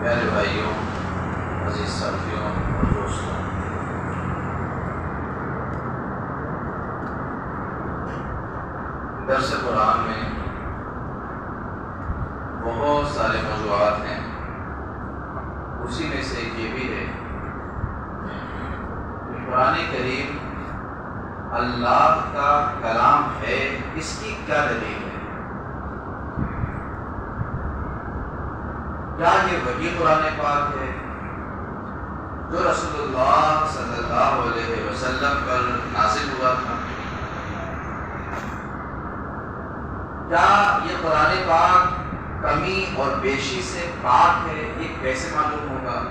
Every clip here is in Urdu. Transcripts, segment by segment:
پیارے بھائیوں، عزیز ساتھیوں اور دوستوں، درس قرآن میں بہت سارے موضوعات ہیں، اسی میں سے ایک یہ بھی ہے کہ قرآن کریم اللہ کا کلام ہے، اس کی کیا دلیل ہے؟ کیا یہ وحی قرآن پاک ہے جو رسول اللہ صلی اللہ علیہ وسلم پر نازل ہوا تھا؟ کیا یہ قرآن پاک کمی اور بیشی سے پاک ہے؟ یہ کیسے معلوم ہوگا؟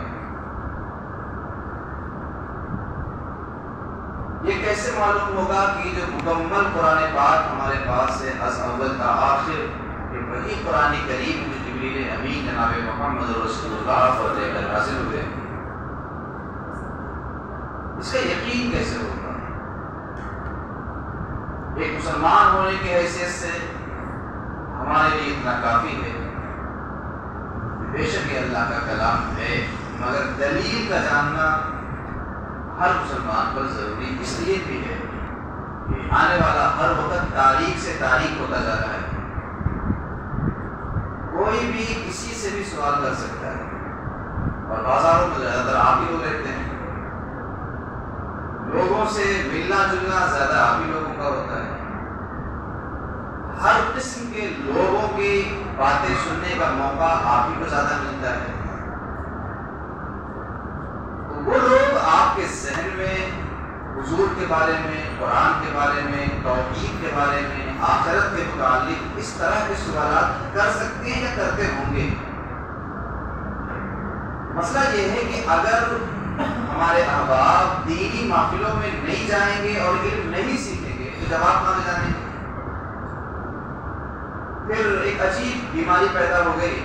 یہ کیسے معلوم ہوگا کہ جو مکمل قرآن پاک ہمارے پاس ہے از اول تا آخر، کہ وہی قرآن کریم جو جبریل امین جناب محمد رسول اللہ صلی اللہ علیہ وسلم نازل ہوئے، اس کا یقین کیسے ہوگا؟ ایک مسلمان ہونے کی حیثیت سے ہمارے لیے اتنا کافی ہے کہ بے شک یہ اللہ کا کلام ہے، مگر دلیل کا جاننا ہر مسلمان پر ضروری اس لیے بھی ہے کہ آنے والا ہر وقت تاریخ سے تاریخ ہوتا جا رہا ہے، کوئی بھی کسی سے بھی سوال کر سکتا ہے، اور بازاروں میں زیادہ تر آپ ہی لوگ رہتے ہیں، لوگوں سے ملنا جلنا زیادہ آپ ہی لوگوں کا ہوتا ہے، ہر قسم کے لوگوں کی باتیں سننے کا موقع آپ ہی کو زیادہ ملتا ہے، تو وہ لوگ آپ کے ذہن میں حضور کے بارے میں، قرآن کے بارے میں، توحید کے بارے میں، آخرت کے متعلق اس طرح کے سوالات کر سکتے ہیں یا کرتے ہوں گے۔ مسئلہ یہ ہے کہ اگر ہمارے احباب دینی محفلوں میں نہیں جائیں گے اور علم نہیں سیکھیں گے تو جواب کہاں جانیں گے؟ پھر ایک عجیب بیماری پیدا ہو گئی،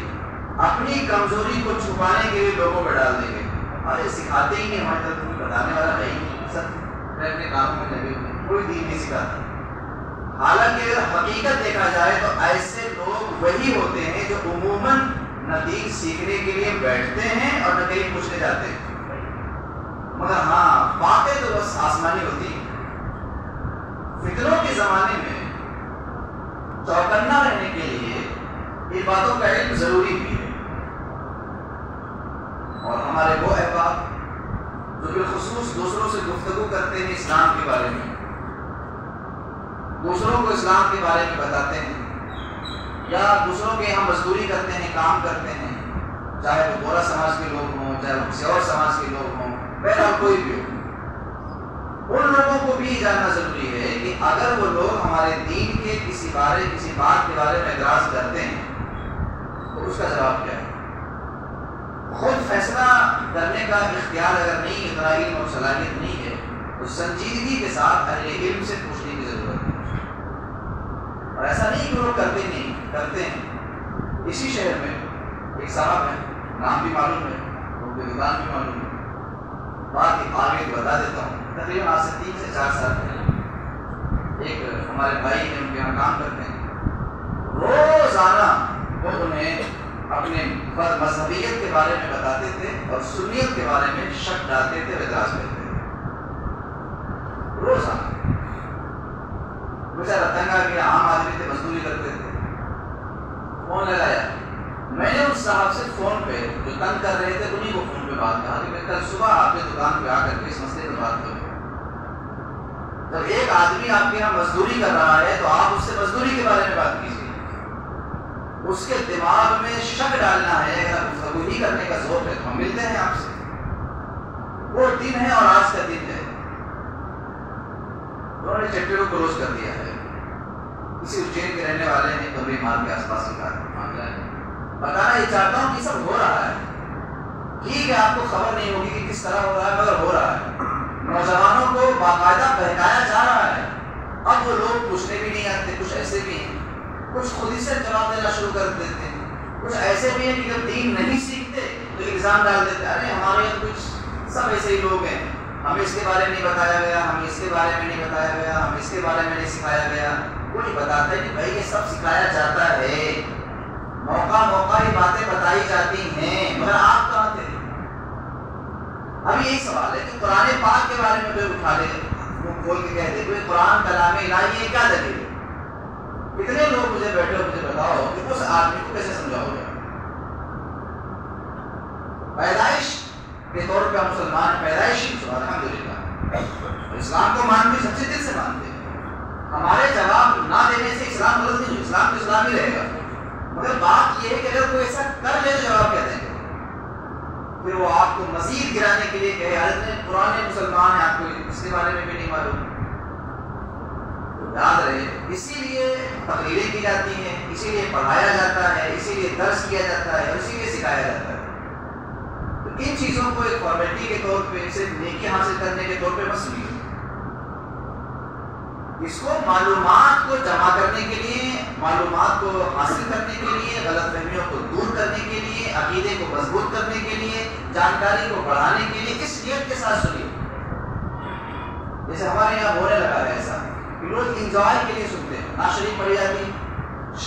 اپنی کمزوری کو چھپانے کے لیے لوگوں کو ڈال دیں گے، ارے سکھاتے ہی نہیں، ہمارے طرف کوئی بتانے والا ہے ہی نہیں، سب اپنے کاموں میں لگے ہوئے، کوئی دین نہیں سکھاتا۔ حالانکہ اگر حقیقت دیکھا جائے تو ایسے لوگ وہی ہوتے ہیں جو عموماً نہ دین سیکھنے کے لیے بیٹھتے ہیں اور نہ کہیں پوچھنے جاتے ہیں، مگر ہاں باتیں تو بس آسمانی ہوتی ہیں۔ فتنوں کے زمانے میں چوکنا رہنے کے لیے ان باتوں کا علم ضروری بھی ہے، اور ہمارے وہ احباب جو بالخصوص دوسروں سے گفتگو کرتے ہیں اسلام کے بارے میں، دوسروں کو اسلام کے بارے میں بتاتے ہیں، یا دوسروں کے یہاں مزدوری کرتے ہیں، کام کرتے ہیں، چاہے وہ گورا سماج کے لوگ ہوں، چاہے وہ کسی اور سماج کے لوگ ہوں، بہرحال کوئی بھی ہو، ان لوگوں کو بھی جاننا ضروری ہے کہ اگر وہ لوگ ہمارے دین کے کسی بات کے بارے میں اعتراض کرتے ہیں تو اس کا جواب کیا ہے؟ خود فیصلہ کرنے کا اختیار اگر نہیں، اتنا علم اور صلاحیت نہیں ہے تو سنجیدگی کے ساتھ اہل علم سے پوچھنے کی ضرورت ہے، اور ایسا نہیں کہ وہ کرتے نہیں، کرتے ہیں۔ اسی شہر میں ایک صاحب ہیں، نام بھی معلوم ہے، ان کی دکان بھی معلوم ہے، بات آگے بتا دیتا ہوں، تقریباً آج سے 3 سے 4 سال پہلے ایک ہمارے بھائی ہیں، ان کے یہاں کام کرتے ہیں، روزانہ وہ انہیں اپنے مذہبیت کے بارے میں بتاتے تھے اور سنیت کے بارے میں شک ڈالتے تھے، اعتراض کرتے تھے، روزانہ۔ بیچارہ تنگ آ گیا، عام آدمی تھے، مزدوری کرتے تھے، فون لگایا، میں نے اس صاحب سے فون پہ جو تنگ کر رہے تھے انہیں کو فون پہ بات کہا کہ میں کل صبح آپ کی دکان پہ آ کر کے اس مسئلے پہ بات کروں۔ جب ایک آدمی آپ کے یہاں مزدوری کر رہا ہے تو آپ اس سے مزدوری کے بارے میں بات کیجیے، اس کے دماغ میں شک ڈالنا ہے، اگر گفتگو ہی کرنے کا ذوق ہے تو ہم ملتے ہیں آپ سے، وہ دن ہے اور آج کا دن ہے، انہوں نے چیپٹر کو کلوز کر دیا ہے۔ کسی اجین کے رہنے والے ہیں، کبھی مال کے آس پاس کا معاملہ ہے، بتانا یہ چاہتا ہوں کہ سب ہو رہا ہے، ٹھیک ہے آپ کو خبر نہیں ہوگی کہ کس طرح ہو رہا ہے، مگر ہو رہا ہے، نوجوانوں کو باقاعدہ بہکایا جا رہا ہے۔ اب وہ لوگ پوچھنے بھی نہیں آتے، کچھ ایسے بھی ہیں، کچھ خود ہی سے جواب دینا شروع کر دیتے ہیں، کچھ ایسے بھی ہیں کہ جب دین نہیں سیکھتے تو الزام ڈال دیتے ہیں، ارے ہمارے یہاں کچھ سب ایسے ہی لوگ ہیں، ہمیں اس کے بارے میں نہیں بتایا گیا، ہمیں اس کے بارے میں نہیں بتایا گیا، ہمیں اس کے بارے میں نہیں سکھایا گیا۔ کوئی بتاتا ہے کہ بھائی یہ سب سکھایا جاتا ہے، موقع موقع یہ باتیں بتائی جاتی ہیں، مگر آپ اٹھا دے, منہ کھول کے کہہ دے کوئی قرآن کلام الہی ہے, کیا دلیل ہے؟ کتنے لوگ مجھے بیٹھے ہو, مجھے بتاؤ کہ اس آدمی کو کیسے سمجھاؤ گے؟ پیدائش کے طور پہ ہم مسلمان پیدائشی الحمدللہ اسلام کو مانتے, سچے دل سے مانتے ہیں. ہمارے جواب نہ دینے سے اسلام غلط نہیں, اسلام تو اسلام ہی رہے گا, مگر بات یہ ہے کہ اگر کوئی ایسا کر لے تو جواب کیا دیں گے؟ پھر وہ آپ کو مزید گرانے کے لیے کہے حضرت پرانے مسلمان ہیں, آپ کو اس کے بارے میں بھی نہیں معلوم. یاد رہے, اسی لیے تقریریں کی جاتی ہیں, اسی لیے پڑھایا جاتا ہے, اسی لیے درس کیا جاتا ہے, اور اسی لیے سکھایا جاتا ہے. تو ان چیزوں کو ایک فارمیلٹی کے طور پہ, صرف نیکی حاصل کرنے کے طور پہ مت سمجھیے. اس کو معلومات کو جمع کرنے کے لیے, معلومات کو حاصل کرنے کے لیے, غلط فہمیوں کو دور کرنے کے لیے, عقیدے کو مضبوط کرنے کے لیے, جانکاری کو بڑھانے کے لیے اس نیت کے ساتھ سنیے. جیسے ہمارے یہاں ہونے لگا ہے ایسا کہ لوگ انجوائے کے لیے سنتے ہیں, نعت شریف پڑھی جاتی,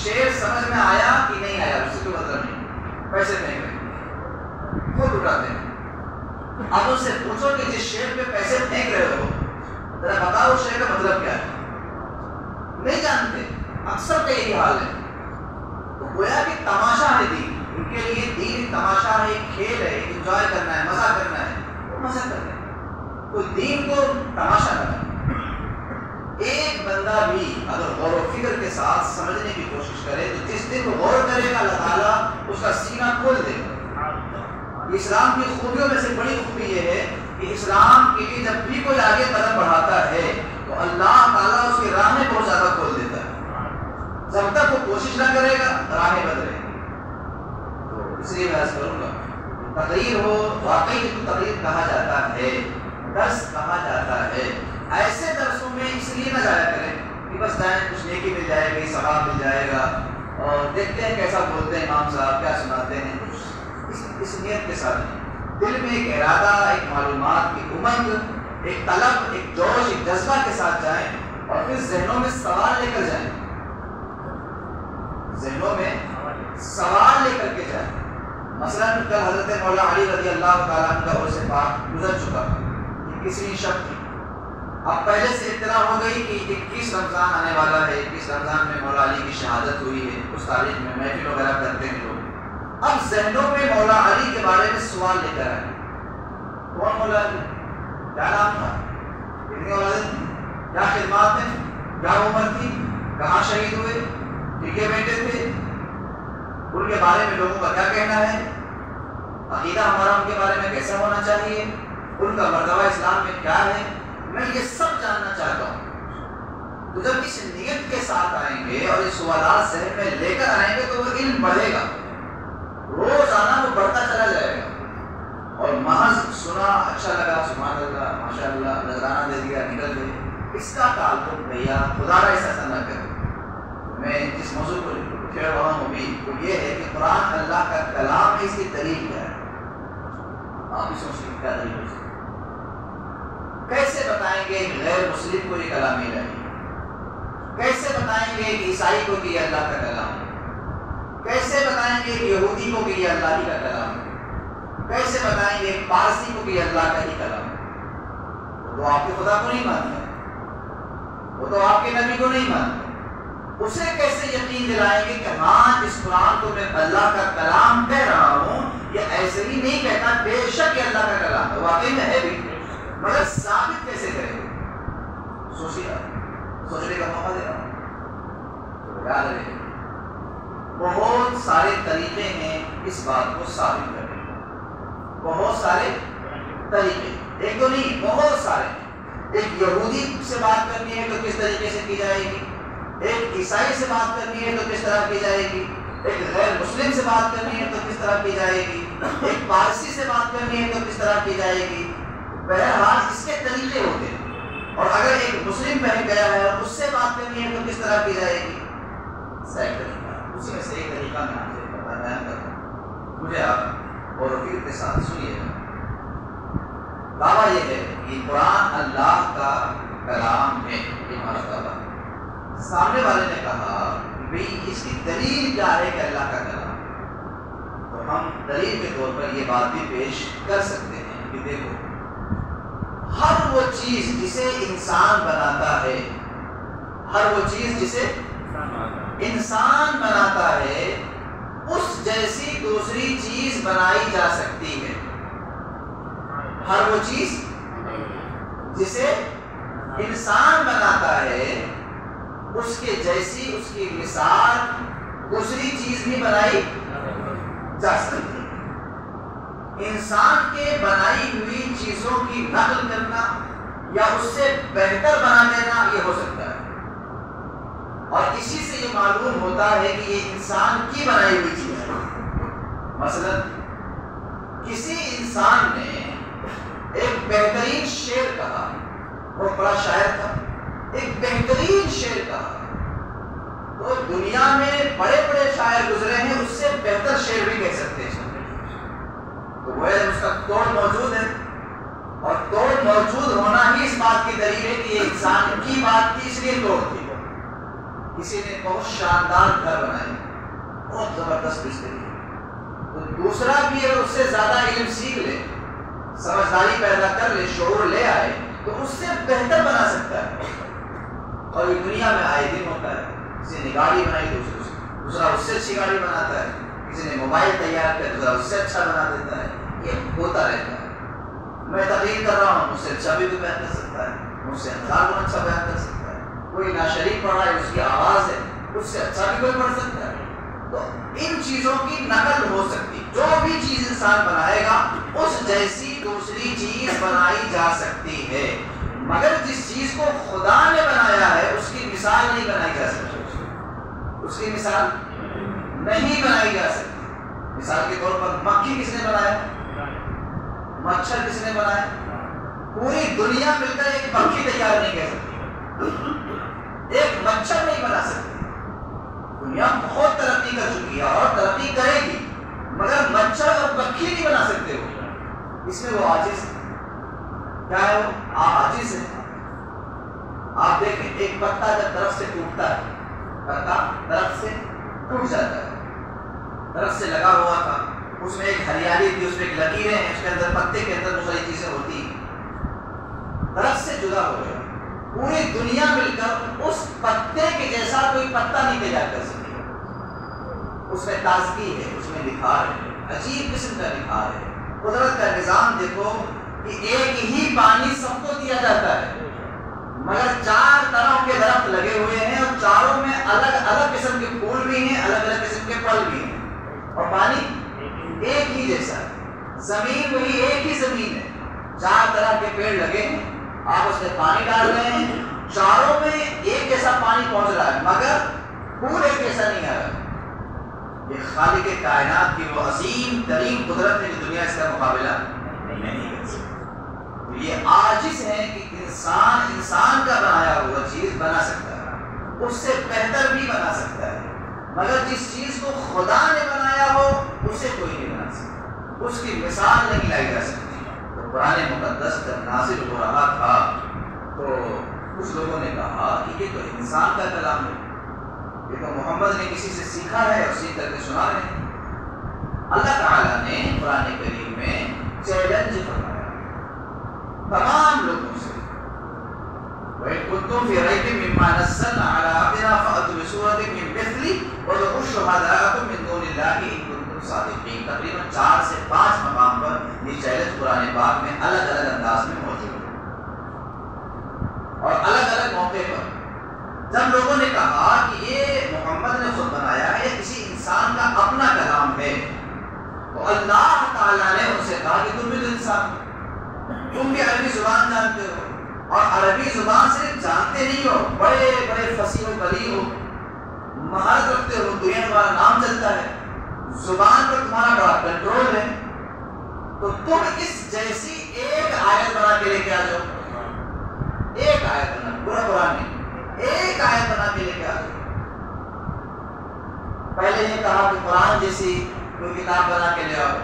شعر سمجھ میں آیا کہ نہیں آیا اس سے کوئی مطلب نہیں, پیسے پھینک رہے خود اٹھاتے ہیں. اب ان سے پوچھو کہ جس شعر پہ پیسے پھینک رہے ہو ذرا بتاؤ شعر کا مطلب کیا ہے, نہیں جانتے. اکثر کا یہی حال ہے. تو گویا کہ تماشا ہے دین, ان کے لیے دین تماشا ہے, ایک کھیل ہے, ایک انجوائے کرنا ہے, مزہ کرنا ہے, وہ مزہ کرتے ہیں. تو دین کو تماشا نہ کریں. ایک بندہ بھی اگر غور و فکر کے ساتھ سمجھنے کی کوشش کرے تو جس دن غور کرے گا اللہ تعالیٰ اس کا سینہ کھول دے گا. اسلام کی خوبیوں میں سے بڑی خوبی یہ ہے کہ اسلام کے لیے جب بھی کوئی آگے قدم بڑھاتا ہے تو اللہ تعالیٰ اس کی راہیں بہت زیادہ کھول دیتا ہے. جب تک وہ کوشش نہ کرے گا راہیں بند رہیں گی. تو اس لیے میں عرض کروں گا, تقریر ہو واقعی تو تقریر کہا جاتا ہے, درس کہا جاتا ہے. ایسے درسوں میں اس لیے نہ جایا کریں کہ بس جائیں کچھ نیکی مل جائے گی, ثواب مل جائے گا, اور دیکھتے ہیں کیسا بولتے ہیں امام صاحب, کیا سناتے ہیں. اس نیت کے ساتھ نہیں. دل میں ایک ارادہ, ایک معلومات کی امنگ, ایک طلب, ایک جوش, ایک جذبہ کے ساتھ جائیں, اور پھر ذہنوں میں سوال لے کر جائیں, ذہنوں میں سوال لے کر کے جائیں. مثلا کل حضرت مولا علی رضی اللہ تعالیٰ عنہ کا عرص پاک گزر چکا, کسی شب کی اب پہلے سے اطلاع ہو گئی کہ 21 رمضان آنے والا ہے, 21 رمضان میں مولا علی کی شہادت ہوئی ہے, اس تاریخ میں محفل وغیرہ کرتے ہیں لوگ. اب ذہنوں میں مولا علی کے بارے میں سوال لے کر آئے, کون مولا علی, کیا نام تھا, کتنی اولادیں تھی, کیا خدمات ہیں, کیا عمر تھی, کہاں شہید ہوئے, ٹھیکے بیٹے تھے, ان کے بارے میں لوگوں کا کیا کہنا ہے, عقیدہ ہمارا ان کے بارے میں کیسا ہونا چاہیے, ان کا مرتبہ اسلام میں کیا ہے, میں یہ سب جاننا چاہتا ہوں. تو جب اس نیت کے ساتھ آئیں گے اور یہ سوالات ذہن میں لے کر آئیں گے تو وہ علم بڑھے گا, روزانہ وہ بڑھتا چلا جائے گا. اور محض سنا, اچھا لگا, سبحان اللہ, ماشاء اللہ, نذرانہ دے دیا, نکل گئے, اس کا تعلق بھیا خدا را ایسا نہ کرے. میں جس موضوع کو چھیڑ رہا ہوں ابھی وہ یہ ہے کہ قرآن اللہ کا کلام ہے, اس کی دلیل کیا ہے. آپ بھی سوچیں کیا دلیل ہے, کیسے بتائیں گے غیر مسلم کو یہ کلام الہی ہے, کیسے بتائیں گے کہ عیسائی کو کہ یہ اللہ کا کلام ہے, کیسے بتائیں گے کہ یہودی کو کہ یہ اللہ ہی کا کلام ہے, کیسے بتائیں گے پارسی کو کہ یہ اللہ کا ہی کلام ہے. وہ تو آپ کے خدا کو نہیں مانتے, وہ تو آپ کے نبی کو نہیں مانتے. اسے کیسے یقین دلائیں گے کہ ہاں اس قرآن کو میں اللہ کا کلام کہہ رہا ہوں, یہ ایسے ہی نہیں کہتا, بے شک یہ اللہ کا کلام ہے, واقعی میں ہے بھی, مگر ثابت کیسے کریں گے. سوچیے, سوچنے کا موقع دے رہا ہوں. یاد رکھیں بہت سارے طریقے ہیں اس بات کو ثابت کرنے کے, بہت سارے طریقے, ایک تو نہیں بہت سارے. ایک یہودی سے بات کرنی ہے تو کس طریقے سے کی جائے گی, ایک عیسائی سے بات کرنی ہے تو کس طرح کی جائے گی, ایک غیر مسلم سے بات کرنی ہے تو کس طرح کی جائے گی, ایک پارسی سے بات کرنی ہے تو کس طرح کی جائے گی. بہرحال اس کے طریقے ہوتے ہیں, اور اگر ایک مسلم بہن گیا ہے اور اس سے بات کرنی ہے تو کس طرح کی جائے گی. صحیح طریقہ, اسی میں سے ایک طریقہ میں آپ سے بیان کرتا ہوں, مجھے آپ اور فکر کے ساتھ سنیے گا. دعویٰ یہ ہے کہ قرآن اللہ کا کلام ہے. سامنے والے نے کہا بھئی اس کی دلیل کیا ہے کہ اللہ کا کلام ہے, تو ہم دلیل کے طور پر یہ بات بھی پیش کر سکتے ہیں کہ دیکھو ہر وہ چیز جسے انسان بناتا ہے، ہر وہ چیز جسے انسان بناتا ہے اس جیسی دوسری چیز بنائی جا سکتی ہے۔ ہر وہ چیز جسے انسان بناتا ہے اس کے جیسی، اس کی مثال دوسری چیز بھی بنائی جا سکتی ہے۔ انسان کے بنائی ہوئی چیزوں کی نقل کرنا یا اس سے بہتر بنا دینا یہ ہو سکتا ہے، اور اسی سے یہ معلوم ہوتا ہے کہ یہ انسان کی بنائی ہوئی چیز ہے۔ مثلا کسی انسان نے ایک بہترین شعر کہا، وہ بڑا شاعر تھا، ایک بہترین شعر کہا، تو دنیا میں بڑے بڑے شاعر گزرے ہیں، اس سے بہتر شعر بھی کہہ سکتے ہیں، تو وہ اس کا توڑ موجود ہے، اور توڑ موجود ہونا ہی اس بات کی دلیل ہے کہ یہ انسان کی بات تھی، اس لیے توڑ تھی۔ کسی نے بہت شاندار گھر بنائے، بہت زبردست بستری، تو دوسرا بھی اگر اس سے زیادہ علم سیکھ لے، سمجھداری پیدا کر لے، شعور لے آئے، تو اس سے بہتر بنا سکتا ہے۔ اور یہ دنیا میں آئے دن ہوتا ہے، کسی نے گاڑی بنائی دوسرا اس سے اچھی گاڑی بناتا ہے، کسی نے موبائل تیار کیا دوسرا اس سے اچھا بنا دیتا ہے، یہ ہوتا رہتا ہے۔ میں تقریر کر رہا ہوں، مجھ سے اچھا بھی تو بیان کر سکتا ہے، مجھ سے 1000 گنا اچھا بیان کر سکتا ہے، کوئی ناشریف پڑھ رہا ہے، اس کی آواز ہے، اس سے اچھا بھی کوئی پڑھ سکتا ہے۔ تو ان چیزوں کی نقل ہو سکتی، جو بھی چیز انسان بنائے گا اس جیسی دوسری چیز بنائی جا سکتی ہے، مگر جس چیز کو خدا نے بنایا ہے اس کی مثال نہیں بنائی جا سکتی، اس کی مثال نہیں بنائی جا سکتی۔ مثال کے طور پر مکھی کس نے بنایا؟ مچھر کس نے بنایا؟ پوری دنیا مل کر ایک مکھی تیار نہیں کر سکتی، ایک مچھر نہیں بنا سکتی۔ دنیا بہت ترقی کر چکی ہے اور ترقی کرے گی، مگر مچھر اور مکھی نہیں بنا سکتے ہو، اس میں وہ عاجز ہے۔ کیا ہے وہ؟ عاجز ہے۔ آپ دیکھیں ایک پتا جب درخت سے ٹوٹتا ہے، پتا درخت سے ٹوٹ جاتا ہے، درخت سے لگا ہوا تھا، اس میں ایک ہریالی تھی، اس میں ایک لکیریں ہیں، اس کے اندر پتے کے اندر بہت ساری چیزیں ہوتی ہیں، درخت سے جدا ہو گیا، پوری دنیا مل کر اس پتے کے جیسا کوئی پتا نہیں تیار کر سکتی، اس میں تازگی ہے، اس میں نکھار ہے، عجیب قسم کا نکھار ہے۔ قدرت کا نظام دیکھو کہ ایک ہی پانی سب کو دیا جاتا ہے، مگر 4 طرح کے درخت لگے ہوئے ہیں، اور چاروں میں الگ الگ قسم کے پھول بھی ہیں، الگ الگ قسم کے پھل بھی ہیں، اور پانی ایک ہی جیسا ہے، زمین وہی ایک ہی زمین ہے، 4 طرح کے پیڑ لگے ہیں، آپ اس میں پانی ڈال رہے ہیں، چاروں میں ایک جیسا پانی پہنچ رہا ہے، مگر پھول ایک جیسا نہیں آ رہا۔ یہ خالق کائنات کی وہ عظیم ترین قدرت ہے کہ دنیا اس کا مقابلہ نہیں کر سکتی۔ یہ عاجز ہے کہ انسان کا بنایا ہوا چیز بنا سکتا ہے، اس سے بہتر بھی بنا سکتا ہے، مگر جس چیز کو خدا نے بنایا ہو اسے کوئی نہیں بنا سکتا، اس کی مثال نہیں لائی جا سکتی۔ تو قرآن مقدس جب نازل ہو رہا تھا تو کچھ لوگوں نے کہا کہ یہ تو انسان کا کلام ہے، یہ تو محمد نے کسی سے سیکھا ہے اور سیکھ کر کے سنا رہے ہیں۔ اللہ تعالیٰ نے قرآن کریم میں چیلنج فرمایا تمام لوگوں سے، وَإِن كُنتُمْ فِي رَيْبٍ مِّمَّا نَزَّلْنَا عَلَىٰ عَبْدِنَا فَأْتُوا بِسُورَةٍ مِّن مِّثْلِهِ وَادْعُوا شُهَدَاءَكُم مِّن دُونِ اللَّهِ إِن كُنتُمْ صَادِقِينَ۔ تقریباً 4 سے 5 مقام پر یہ چیلنج قرآن پاک میں الگ الگ انداز میں موجود ہے، اور الگ الگ موقع پر جب لوگوں نے کہا کہ یہ محمد نے خود بنایا ہے یا کسی انسان کا اپنا کلام ہے، تو اللہ تعالیٰ نے ان سے کہا کہ تم بھی تو انسان ہو، تم بھی عربی زبان جانتے ہو، اور عربی زبان صرف جانتے نہیں ہو، بڑے بڑے فصیح و بلیغ ہو، مہارت رکھتے ہو، دنیا میں تمہارا نام چلتا ہے، زبان پر تمہارا بڑا کنٹرول ہے، تو تم اس جیسی ایک آیت بنا کے لے کے آ جاؤ، ایک آیت بنا، پورا قرآن نہیں، ایک آیت بنا کے لے کے آ جاؤ۔ پہلے یہ کہا کہ قرآن جیسی کوئی کتاب بنا کے لے آؤ،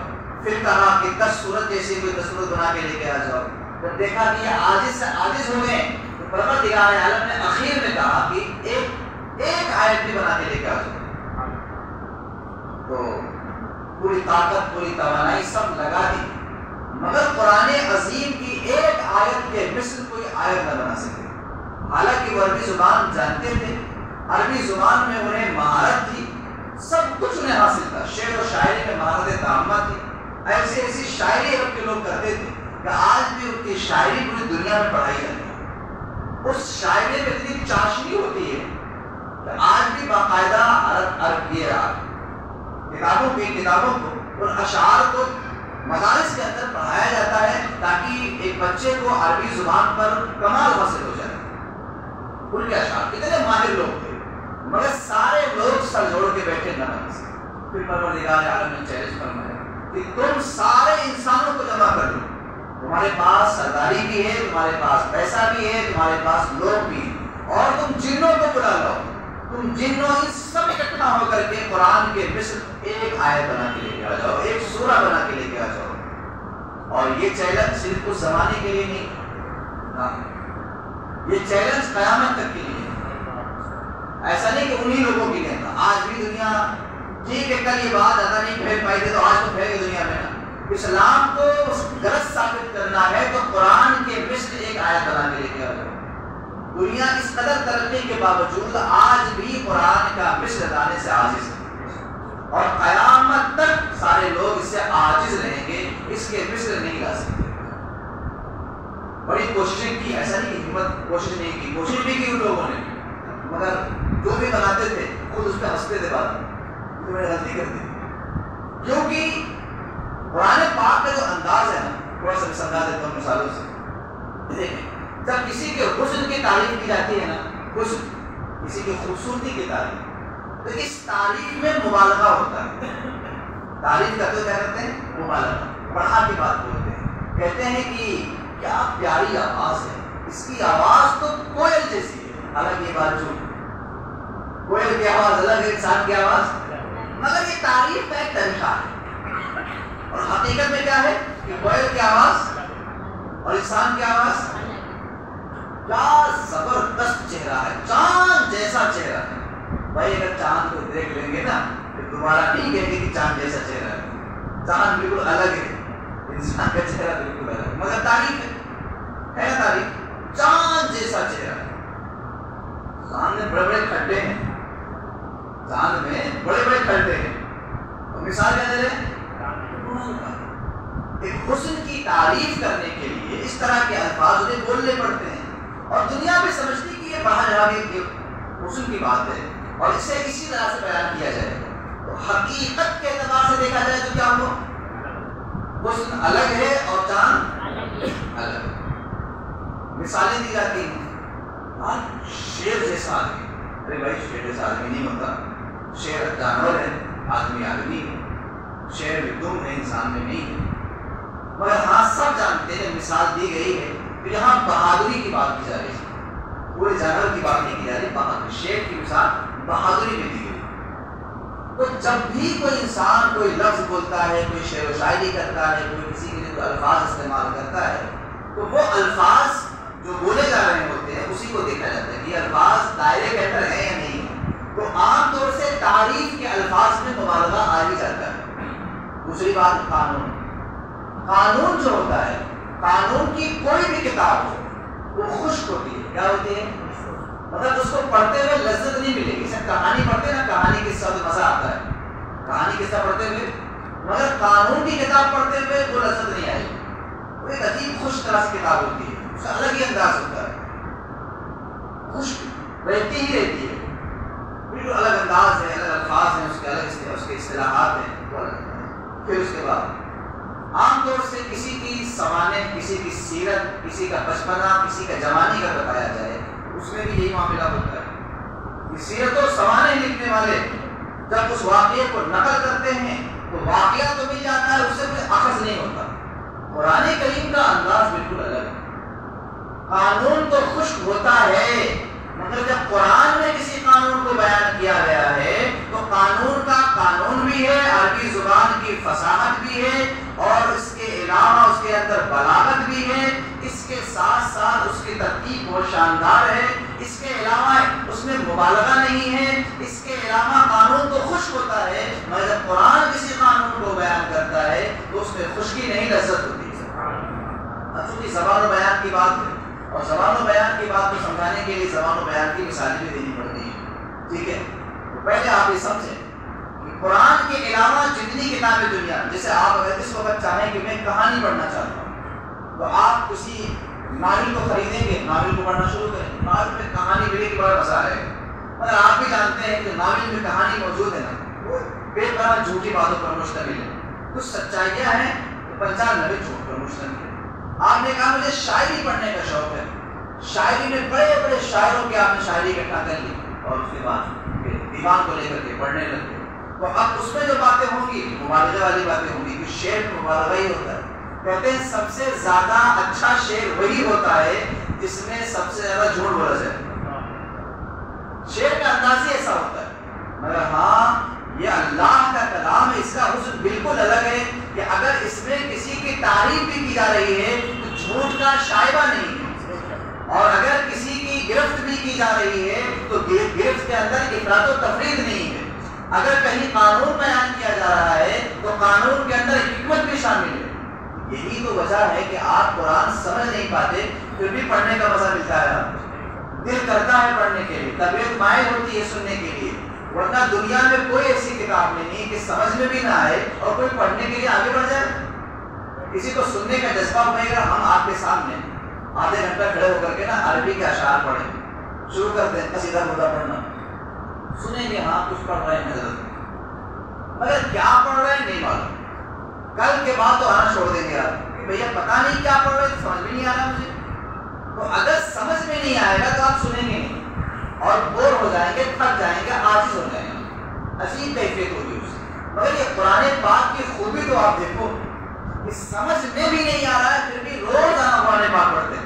پھر کہا کہ 10 سورت جیسی کوئی 10 سورت بنا کے لے کے آ جاؤ۔ جب دیکھا کہ یہ عاجز سے عاجز ہو گئے تو پروردگار عالم نے اخیر میں کہا کہ ایک آیت بھی بنا کے لے کے آ جاؤ۔ تو پوری طاقت، پوری توانائی سب لگا دی، مگر قرآن عظیم کی ایک آیت کے مثل کوئی آیت نہ بنا سکے. حالانکہ وہ عربی زبان جانتے تھے، عربی زبان میں انہیں مہارت تھی، سب کچھ انہیں حاصل تھا. شعر و شاعری میں مہارت تامہ تھی. ایسی شاعری عرب کے لوگ کرتے تھے کہ آج بھی ان کی شاعری پوری دنیا میں پڑھائی جاتی ہے. اس شاعری میں اتنی چاشنی ہوتی ہے کہ آج بھی باقاعدہ عرب کی کتابوں کو اور اشعار کو مدارس کے اندر پڑھایا جاتا ہے تاکہ ایک بچے کو عربی زبان پر کمال حاصل ہو جائے. ان کے اشعار اتنے ماہر لوگ تھے مگر سارے لوگ سر جوڑ کے بیٹھے نہ بن سکے. پھر پروردگار عالم نے چیلنج فرمایا کہ تم سارے انسانوں کو جمع کر لو، تمہارے پاس سرداری بھی ہے، تمہارے پاس پیسہ بھی ہے، تمہارے پاس لوگ بھی ہیں، اور تم جنوں کو بلا لو. تم جنوں ان سب اکٹھا ہو کر کے قرآن کے مثل ایک آیت بنا کے لے کے آ جاؤ، ایک سورہ بنا کے لے کے آ جاؤ. اور یہ چیلنج صرف اس زمانے کے لیے نہیں، یہ چیلنج قیامت تک کے لیے. ایسا نہیں کہ انہی لوگوں کے لیے تھا. آج بھی دنیا ٹھیک ہے، کل یہ بات زیادہ نہیں پھیل پائی تھی تو آج تو پھیل گئی دنیا میں نا. اسلام کو غلط ثابت کرنا ہے تو قرآن کے مثل ایک آیت بنا کے لے کے آ جاؤ. دنیا اس قدر ترقی کے باوجود آج بھی قرآن کا مثل لانے سے عاجز ہے، اور قیامت تک سارے لوگ اس سے عاجز رہیں گے، اس کے مثل نہیں لا سکتے. بڑی کوششیں کی، ایسا نہیں کہ ہمت کوشش نہیں کی، کوشش بھی کی ان لوگوں نے، مگر جو بھی بناتے تھے خود اس پہ ہنستے تھے. بعد میں غلطی کرتے تھے کیونکہ قرآن پاک کا جو انداز ہے نا، تھوڑا سا مثال دیتا ہوں مثالوں سے. دیکھیں، جب کسی کے حسن کی تعریف کی جاتی ہے نا، حسن کسی کی خوبصورتی کی تعریف، تو اس تعریف میں مبالغہ ہوتا ہے. تعریف کا تو کیا کرتے ہیں؟ مبالغہ، بڑھا کی بات بولتے ہیں. کہتے ہیں کہ کیا پیاری آواز ہے، اس کی آواز تو کوئل جیسی ہے. حالانکہ یہ بات جھوٹ، کوئل کی آواز الگ ہے، انسان کی آواز، مگر یہ تعریف کا ایک طریقہ ہے. اور حقیقت میں کیا ہے کہ کوئل کی آواز اور انسان کی آواز، کیا زبردست چہرہ ہے، چاند جیسا چہرہ ہے. بھائی اگر چاند کو دیکھ لیں گے نا تو دوبارہ نہیں کہیں گے کہ چاند جیسا چہرہ ہے. چاند بالکل الگ ہے، انسان کا چہرہ بالکل الگ ہے، مگر تعریف ہے نا تعریف. چاند جیسا چہرہ ہے. چاند میں بڑے بڑے کھڈے ہیں، چاند میں بڑے بڑے کھڈے ہیں. اور مثال کیا دے رہے ہیں؟ ایک حسن کی تعریف کرنے کے لیے اس طرح کے الفاظ انہیں بولنے پڑتے ہیں، اور دنیا بھی سمجھتی کہ یہ باہر جہاں بھی حسن کی بات ہے اور اسے اسی طرح سے بیان کیا جائے. تو حقیقت کے اعتبار سے دیکھا جائے تو کیا ہو، حسن الگ ہے اور چاند الگ. مثالیں دی جاتی ہیں، شیر جیسا آدمی. ارے بھائی شیر جیسا آدمی نہیں ہوتا، شیر جانور ہے، آدمی آدمی ہے. شیر میں تم ہے، انسان میں نہیں ہے. مگر ہاں سب جانتے ہیں مثال دی گئی ہے کہ یہاں بہادری کی بات کی جا رہی ہے، پورے جانور کی بات نہیں کی جا رہی. بہادری، شیر کی مثال بہادری میں دی گئی. تو جب بھی کوئی انسان کوئی لفظ بولتا ہے، کوئی شعر و شاعری کرتا ہے، کوئی کسی کے لیے کوئی الفاظ استعمال کرتا ہے، تو وہ الفاظ جو بولے جا رہے ہوتے ہیں اسی کو دیکھا جاتا ہے کہ یہ الفاظ دائرے کے اندر ہے یا نہیں ہے. تو عام طور سے تعریف کے الفاظ میں مبالغہ آ ہی جاتا ہے. دوسری بات، قانون. قانون جو ہوتا ہے، قانون کی کوئی بھی کتاب ہو وہ خشک ہوتی ہے. کیا ہوتی ہے؟ مطلب اس کو پڑھتے ہوئے لذت نہیں ملے گی. صرف کہانی پڑھتے نا، کہانی کے ساتھ مزہ آتا ہے، کہانی کے ساتھ پڑھتے ہوئے، مگر قانون کی کتاب پڑھتے ہوئے وہ لذت نہیں آئے گی. وہ ایک عجیب خشک طرح کی کتاب ہوتی ہے، اس کا الگ ہی انداز ہوتا ہے، خشک رہتی ہی رہتی ہے، بالکل الگ انداز ہے، الگ الفاظ ہیں اس کے، الگ اس کے اصطلاحات ہیں، وہ الگ. پھر اس کے بعد عام طور سے کسی کی سوانح، کسی کی سیرت، کسی کا بچپنا، کسی کا جوانی کا بتایا جائے، اس میں بھی یہی معاملہ ہوتا ہے. سیرت و سوانح لکھنے والے جب اس واقعے کو نقل کرتے ہیں تو واقعہ تو مل جاتا ہے، اس سے کوئی اخذ نہیں ہوتا. قرآن کریم کا انداز بالکل الگ ہے. قانون تو خشک ہوتا ہے، مگر جب قرآن میں کسی قانون کو بیان کیا گیا ہے تو قانون کا قانون بھی ہے، عربی زبان کی فصاحت بھی ہے، اور اس کے علاوہ اس کے اندر بلاغت بھی ہے. اس کے ساتھ ساتھ اس کی ترتیب بہت شاندار ہے. اس کے علاوہ اس میں مبالغہ نہیں ہے. اس کے علاوہ قانون تو خشک ہوتا ہے، مگر جب قرآن کسی قانون کو بیان کرتا ہے تو اس میں خشکی نہیں، لذت ہوتی ہے. چونکہ زبان کی بات ہے، اور زبان و بیان کی بات کو سمجھانے کے لیے زبان و بیان کی مثالیں بھی دینی پڑتی ہیں، ٹھیک ہے؟ تو پہلے آپ یہ سمجھیں کہ قرآن کے علاوہ جتنی کتابیں دنیا، جیسے آپ اگر اس وقت چاہیں کہ میں کہانی پڑھنا چاہتا ہوں تو آپ کسی ناول کو خریدیں گے، ناول کو پڑھنا شروع کریں، ناول میں کہانی ملے کی بڑا مزہ ہے، مگر آپ بھی جانتے ہیں کہ ناول میں کہانی موجود ہے نا وہ بے پناہ جھوٹی باتوں پر مشتمل ہے، کچھ سچائیاں ہیں تو 95 جھوٹ پر مشتمل ہے۔ آپ نے کہا مجھے شاعری پڑھنے کا شوق ہے، شاعری میں بڑے بڑے شاعروں کی آپ نے شاعری اکٹھا کر لی اور اس کے بعد دیوان کو لے کر کے پڑھنے لگے، تو اب اس میں جو باتیں ہوں گی مبالغے والی باتیں ہوں گی، کہ شعر میں مبالغہ ہی ہوتا ہے۔ کہتے ہیں سب سے زیادہ اچھا شعر وہی ہوتا ہے جس میں سب سے زیادہ جھوٹ بولا جائے، شعر کا انداز ہی ایسا ہوتا ہے۔ مگر ہاں یہ اللہ کا کلام ہے، اس کا حسن بالکل الگ ہے کہ اگر اس میں کسی کی تعریف بھی کی جا رہی ہے تو جھوٹ کا شائبہ نہیں ہے، اور اگر کسی کی گرفت بھی کی جا رہی ہے تو گرفت کے اندر افراط و تفرید نہیں ہے، اگر کہیں قانون بیان کیا جا رہا ہے تو قانون کے اندر حکمت بھی شامل ہے۔ یہی تو وجہ ہے کہ آپ قرآن سمجھ نہیں پاتے پھر بھی پڑھنے کا مزہ ملتا ہے، آپ دل کرتا ہے پڑھنے کے لیے، طبیعت مائل ہوتی ہے سننے کے لیے، ورنہ دنیا میں کوئی ایسی کتاب نہیں کہ سمجھ میں بھی نہ آئے اور کوئی پڑھنے کے لیے آگے بڑھ جائے۔ کسی کو سننے کا جذبہ ہوئے گا، ہم آپ کے سامنے آدھے گھنٹہ کھڑے ہو کر کے نا عربی کے اشعار پڑھیں، شروع کرتے ہیں قصیدہ مدہ پڑھنا، سنیں گے ہاں کچھ پڑھ رہے ہیں حضرت، مگر کیا پڑھ رہے ہیں نہیں معلوم، کل کے بعد تو آنا چھوڑ دیں گے آپ کہ بھیا پتہ نہیں کیا پڑھ رہے، سمجھ میں نہیں آ رہا مجھے۔ تو اگر سمجھ میں نہیں آئے گا تو آپ سنیں گے اور بور ہو جائیں گے، تھک جائیں گے، عاجز ہو جائیں گے، عجیب کیفیت ہوگی اس سے۔ مگر یہ قرآن پاک کی خوبی تو آپ دیکھو کہ سمجھ میں بھی نہیں آ رہا ہے پھر بھی روزانہ قرآن پاک پڑھتے ہیں،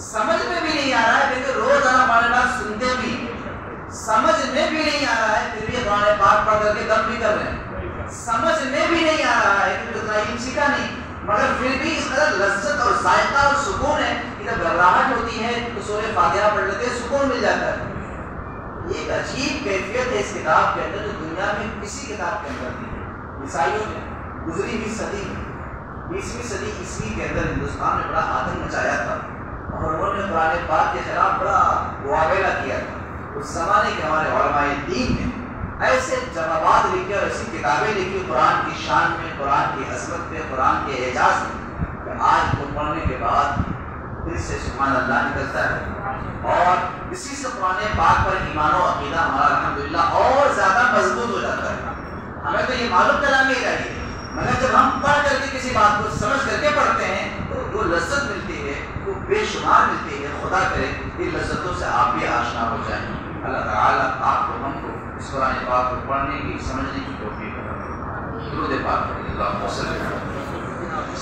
سمجھ میں بھی نہیں آ رہا ہے پھر بھی روزانہ قرآن پاک سنتے بھی، سمجھ میں بھی نہیں آ رہا ہے پھر بھی قرآن پاک پڑھ کر کے دم بھی کر رہے ہیں، سمجھ میں بھی نہیں آ رہا ہے کہ اتنا علم سیکھا نہیں، مگر پھر بھی اس قدر لذت اور ذائقہ اور سکون ہے کہ جب گھبراہٹ ہوتی ہے تو سورہ فاتحہ پڑھ لیتے ہیں، سکون مل جاتا ہے۔ ایک عجیب کیفیت ہے اس کتاب کے اندر جو دنیا میں کسی کتاب کے اندر نہیں ہے۔ عیسائیوں نے گزری ہوئی صدی میں 20ویں صدی عیسوی کے اندر ہندوستان میں بڑا آتنک مچایا تھا اور انہوں نے قرآن پاک کے خلاف بڑا مواویلا کیا تھا۔ اس زمانے کے ہمارے علماء دین نے ایسے جوابات لکھے اور ایسی کتابیں لکھی قرآن کی شان میں، قرآن کی عظمت میں، قرآن کے اعجاز میں، کہ آج کو پڑھنے کے بعد دل سے سبحان اللہ نکلتا ہے، اور اسی سے قرآن پاک پر ایمان و عقیدہ ہمارا الحمدللہ اور زیادہ مضبوط ہو جاتا ہے۔ ہمیں تو یہ معلوم کلام ہی رہی ہے، مگر جب ہم پڑھ کر کے کسی بات کو سمجھ کر کے پڑھتے ہیں تو وہ لذت ملتی ہے، وہ بے شمار ملتی ہے۔ خدا کرے ان لذتوں سے آپ بھی آشنا ہو جائیں۔ اللہ تعالیٰ آپ کو ہم کو اس قرآن پاک کو پڑھنے کی، سمجھنے کی توفیق عطا فرمائے۔ درود پاک پڑھیں، اللہم صلی علی محمد۔